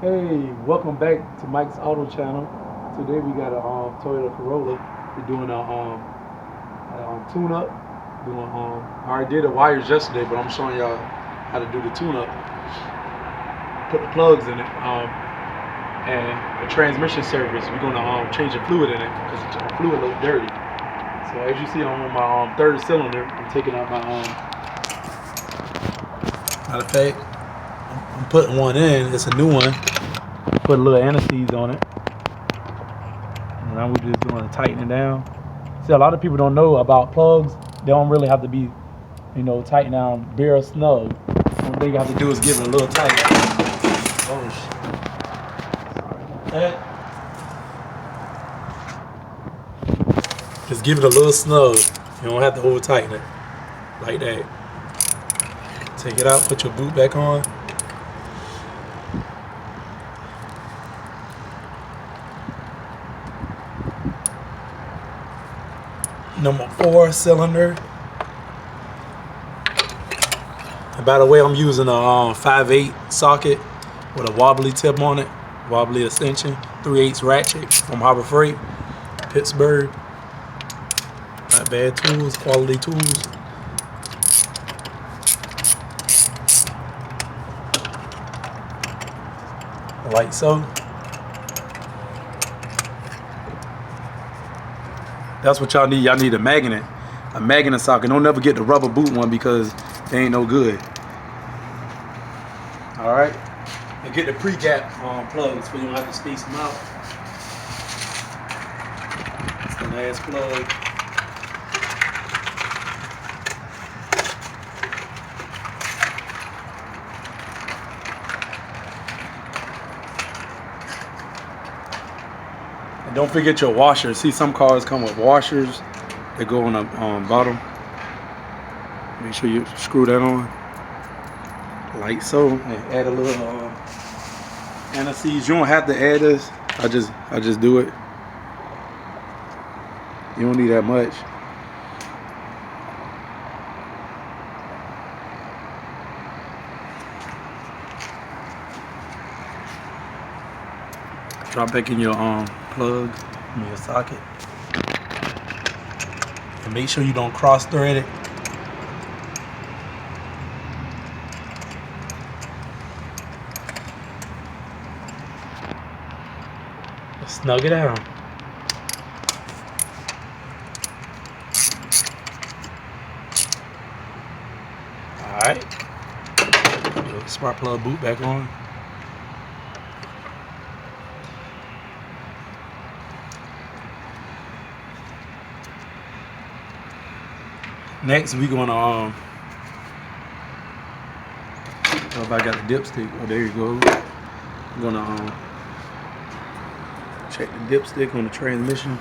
Hey, welcome back to Mike's Auto Channel. Today we got a Toyota Corolla. We're doing a tune-up. I already did the wires yesterday, but I'm showing y'all how to do the tune-up. Put the plugs in it, and the transmission service. We're gonna change the fluid in it because the fluid looks dirty. So as you see on my third cylinder, I'm taking out my matter of fact, I'm putting one in. It's a new one. Put a little anti-seize on it. And now we're just doing tightening down. See, a lot of people don't know about plugs. They don't really have to be, tighten down bare snug. One thing you have to do is give it a little tight. Oh shit. Just give it a little snug. You don't have to over tighten it. Like that. Take it out, put your boot back on. Number 4 cylinder. And by the way, I'm using a 5/8 socket with a wobbly tip on it, wobbly extension, 3/8 ratchet from Harbor Freight, Pittsburgh. Not bad tools, quality tools. Like so. That's what y'all need. Y'all need a magnet socket. Don't never get the rubber boot one because they ain't no good. All right. And get the pre-gap plugs so you don't have to space them out. It's the last plug. And don't forget your washers. See, some cars come with washers that go on the bottom. Make sure you screw that on, like so, and add a little anti-seize. You don't have to add this. I just do it. You don't need that much. Drop back in your plug, in your socket, and make sure you don't cross thread it. Snug it down. All right. Put the spark plug boot back on. Next, we gonna oh, if I got the dipstick. Oh, there you go. I'm gonna check the dipstick on the transmission.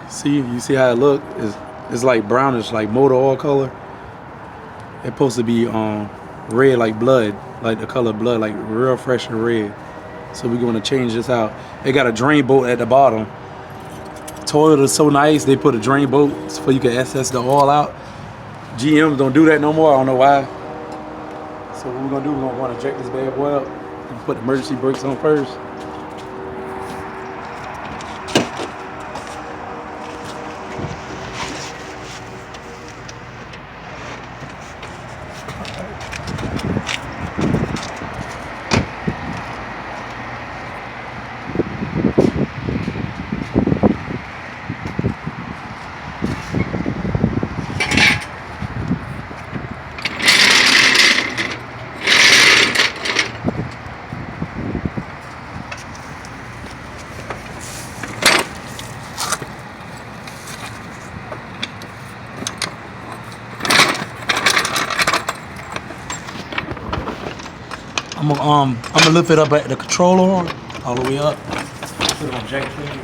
See, you see how it look? It's like brownish, like motor oil color. It's supposed to be red like blood, like the color of blood, like real fresh and red. So we're gonna change this out. It got a drain bolt at the bottom. Toyota's so nice, they put a drain bolt so you can access the oil out. GMs don't do that no more, I don't know why. So what we're gonna do, we're gonna want to inject this bad boy up and put the emergency brakes on first. I'm gonna lift it up at the control arm, all the way up. Put it on jack plane.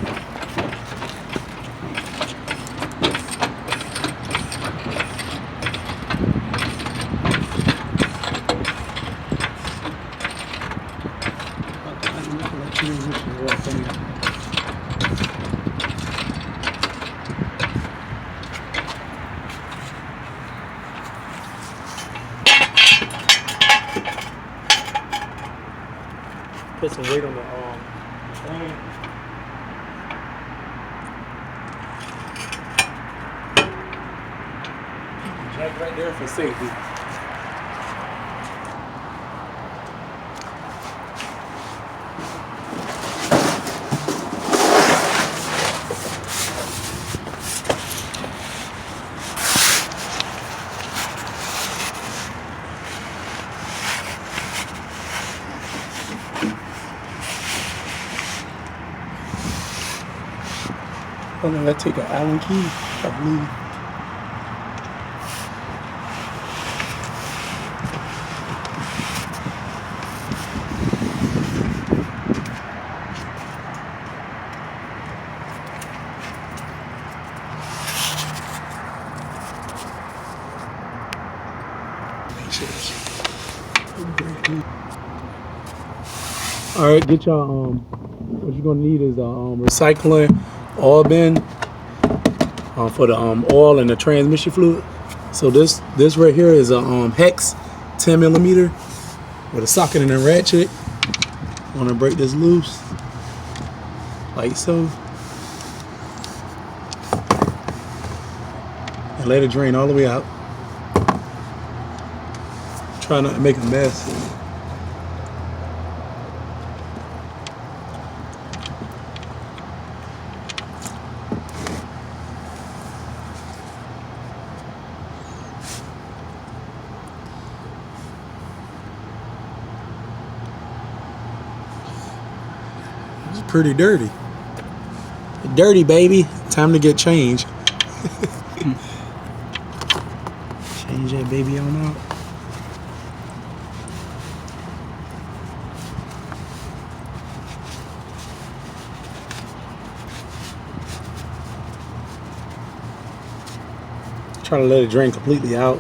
Put some weight on the thing. Jack right there for safety. Oh no, let's take an Allen key, I believe. All right, get your what you're gonna need is a recycling oil bin for the oil and the transmission fluid. So this right here is a hex 10 millimeter with a socket and a ratchet. Want to break this loose like so, and let it drain all the way out. Try not to make a mess. It's pretty dirty. Dirty, baby. Time to get changed. Change that baby on out. Try to let it drain completely out.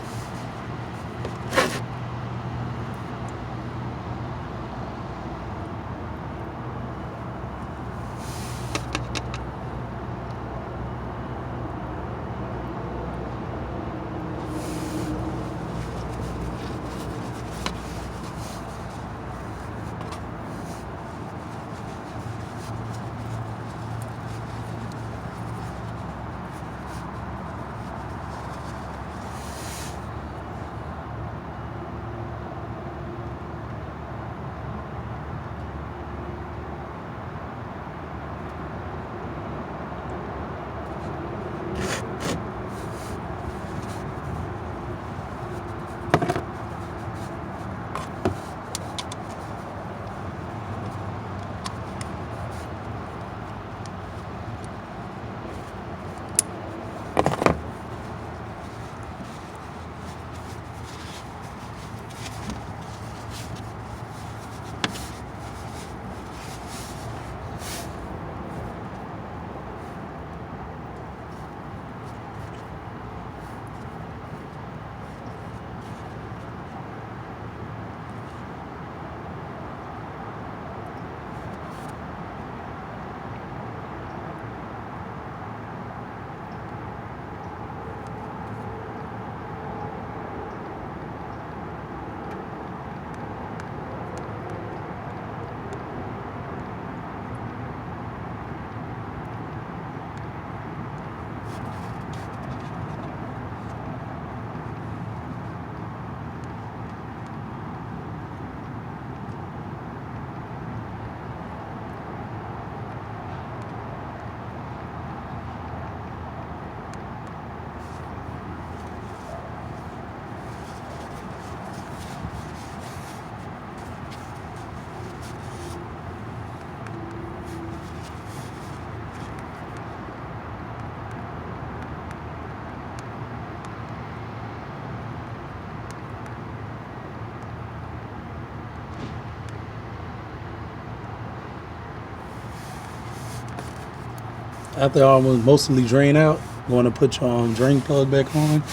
After almost mostly drain out, you want to put your drain plug back on,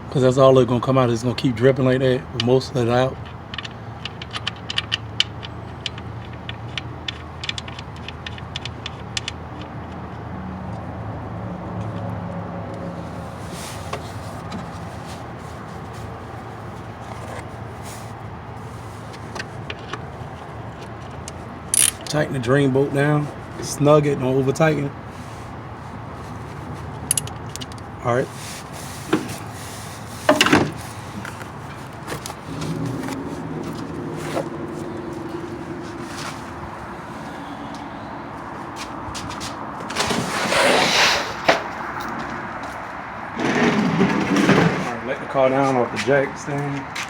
because that's all that's going to come out. It's going to keep dripping like that with most of it out. Tighten the drain bolt down. Snug it, don't over tighten. Alright. Let the car down off the jack stand.